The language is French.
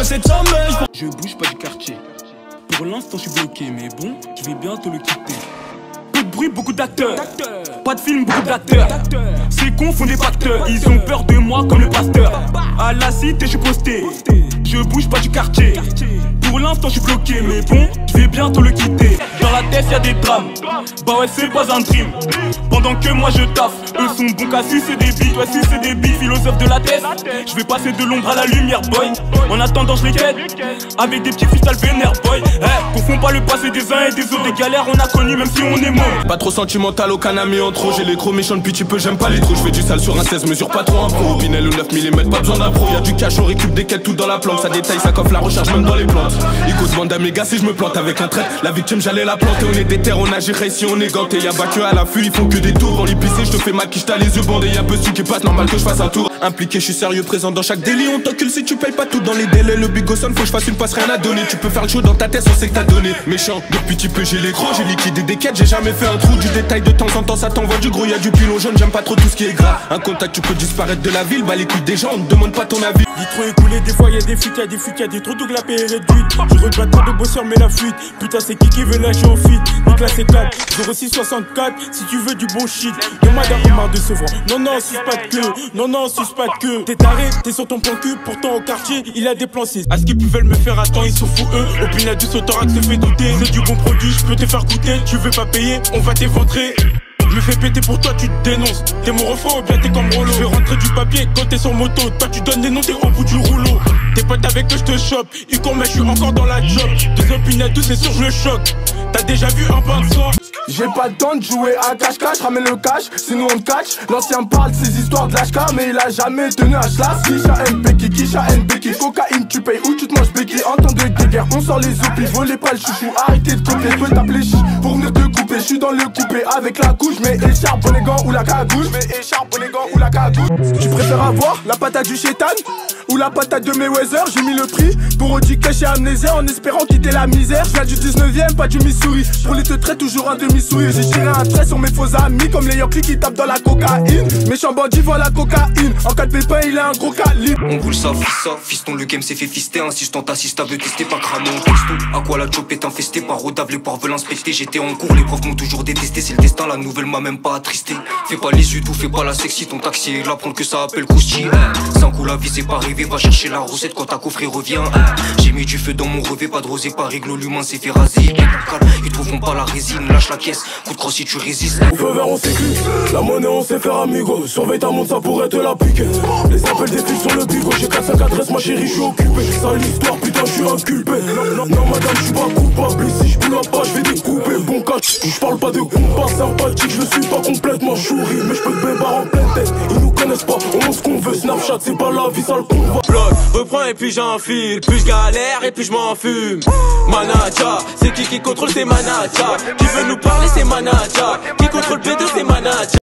cette sommeil. Je bouge pas du quartier. Pour l'instant je suis bloqué, mais bon, je vais bientôt le quitter. Peu de bruit, beaucoup d'acteurs. Pas de film, beaucoup d'acteurs. Ces cons font des facteurs. Ils ont peur de moi comme le pasteur. À la cité je suis posté. Je bouge pas du quartier. Pour l'instant je suis bloqué, mais bon, je vais bientôt le quitter. Dans la tête y'a des drames. Bah ouais c'est pas un dream. Pendant que moi je taffe, eux sont bons qu'à sucer des beats. Ouais sucer des beats, philosophe de la tête. Je vais passer de l'ombre à la lumière boy. En attendant je les quête avec des petits freestyle vénère boy. Confond pas le passé des uns et des autres. Des galères on a connu même si on est mort. Pas trop sentimental, aucun ami en trop. J'ai les gros méchants depuis peu, j'aime pas les trous. Je fais du sale sur un 16, mesure pas trop un pro. Pinel ou 9 mm, pas besoin d'un pro. Y'a du cash, on récup des quêtes tout dans la plante. Ça détaille, ça coffre la recherche même dans les plantes. Ico demande à mes gars si je me plante avec un trait. La victime j'allais la planter, on est des terres, on agirait ici on est ganté. Y'a pas que à l'affût, ils font que des tours. Dans l'épicé, je te fais mal qui t'as les yeux bandés. Y'a peu qui passe, normal que je fasse un tour. Impliqué, je suis sérieux, présent dans chaque délit. On t'encule si tu payes pas tout dans les délais. Le big son, faut que je fasse une passe, rien à donner. Tu peux faire le show dans ta tête, on sait que t'as donné. Méchant, depuis petit peu j'ai les gros, j'ai liquidé des quêtes, j'ai jamais fait un trou. Du détail de temps en temps, ça t'envoie du gros, y'a du pilon jaune, j'aime pas trop tout ce qui est gras. Un contact, tu peux disparaître de la ville, bah les couilles des gens, on te demande pas ton avis. Trop écoulé, des fois y'a des fuites, y'a des trous, donc la paix est réduite. Je regrette trop de bosseurs, mais la fuite. Putain, c'est qui veut lâcher au feed. Donc là c'est 4, 0664, si tu veux du bon shit. Demande à Omar de se voir. Non, suce pas de queue. Non, suce pas de queue. T'es taré, t'es sur ton plan cul. Pourtant au quartier, il a des plans 6. À ce qu'ils veulent me faire attendre, ils s'en foutent eux. Au final du sautorax se fait douter. C'est du bon produit, je peux te faire goûter. Tu veux pas payer, on va t'éventrer. Je me fais péter pour toi, tu te dénonces. T'es mon refrain ou bien t'es comme Rollo. Je vais rentrer du papier quand t'es sur moto. Toi tu donnes des noms, t'es au bout du rouleau. T'es potes avec eux, je te chope. Ils courent mais je suis encore dans la job. Deux opinions, tout c'est sûr, je le choque. T'as déjà vu un pain de sang? J'ai pas le temps de jouer à cache-cache, ramène le cash, sinon on te catch. L'ancien parle de ses histoires de l'HK, mais il a jamais tenu un schlass. Kisha NBK, cocaïne, tu payes ou tu te manges béquille. En temps de guerre, on sort les oupis, volez pas le chouchou, arrêtez de copier. Je peux t'appeler pour venir te couper, je suis dans le coupé avec la couche, mais écharpe, les gants ou la cagoule. Tu préfères avoir la patate du chétan ou la patate de Mayweather? J'ai mis le prix pour Audi cash et amnésia en espérant quitter la misère. Je viens du 19ème, pas du Missouri. Pour les te traits, toujours un demi-sourire. J'ai tiré un trait sur mes faux amis comme les Yankees qui tapent dans la cocaïne. Méchant bandit, voit la cocaïne. En cas de pépin, il a un gros calibre. On roule ça, fiston, le game s'est fait fister. Insistant, t'assistes, veut tester, pas cramer en texto. À quoi la job est infestée, par Rodave, les poires veulent inspecter. J'étais en cours, les profs m'ont toujours détesté. C'est le destin, la nouvelle m'a même pas attristé. Fais pas les yeux doux, fais pas la sexy, ton taxi est là, prendre que ça appelle Kousti. Sans coup la vie c'est pas rêvé, va chercher la recette quand ta coffre revient. J'ai mis du feu dans mon revêt, pas de rosé, pas réglo, l'humain s'est fait raser. Ils trouveront pas la résine, lâche la caisse, coup de crosse si tu résistes. Au feu vert on s'éclipse, la monnaie on sait faire amigo. Surveille ta montre, ça pourrait te la piquer. Les appels des flics sur le bigot, j'ai 4-5 adresses, ma chérie, je suis occupé. Sale histoire, putain, je suis inculpé. Non madame, je suis pas coupable, ici je boule pas, je vais découper. Bon catch, je parle pas de combat sympathique, je suis pas complètement chouri, mais je peux te bébar en pleine tête. Ils nous connaissent pas, on montre ce qu'on veut, Snapchat, c'est pas la vie, ça le combat. Bloc, reprends et puis j'enfile. Plus je galère et puis je m'en fume. Manaja, c'est qui contrôle ces manajas? Qui veut nous parler, c'est manaja. Qui contrôle B2, c'est manaja.